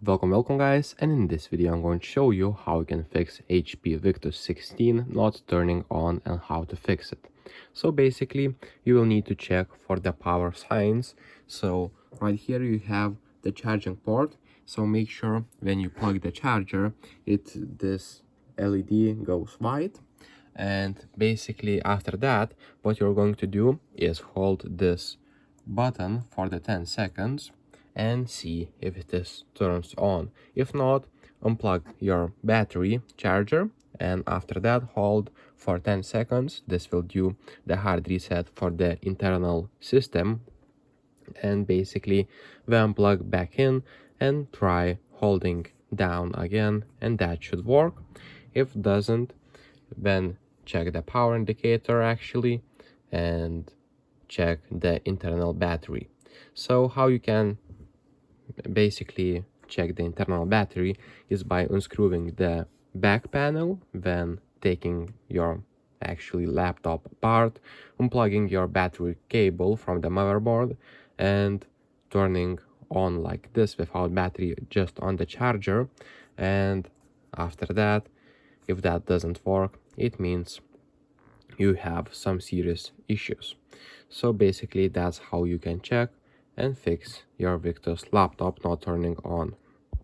Welcome guys, and in this video I'm going to show you how you can fix HP Victus 16 not turning on and how to fix it. So basically you will need to check for the power signs. So right here you have the charging port, so make sure when you plug the charger this LED goes white. And basically after that what you're going to do is hold this button for the 10 seconds and see if it turns on. If not, unplug your battery charger and after that hold for 10 seconds. This will do the hard reset for the internal system, and basically we unplug back in and try holding down again, and that should work. If doesn't, then check the power indicator actually and check the internal battery. So how you can basically check the internal battery is by unscrewing the back panel, then taking your actually laptop apart, unplugging your battery cable from the motherboard and turning on like this without battery, just on the charger. And after that, if that doesn't work, it means you have some serious issues. So basically that's how you can check and fix your Victus laptop not turning on.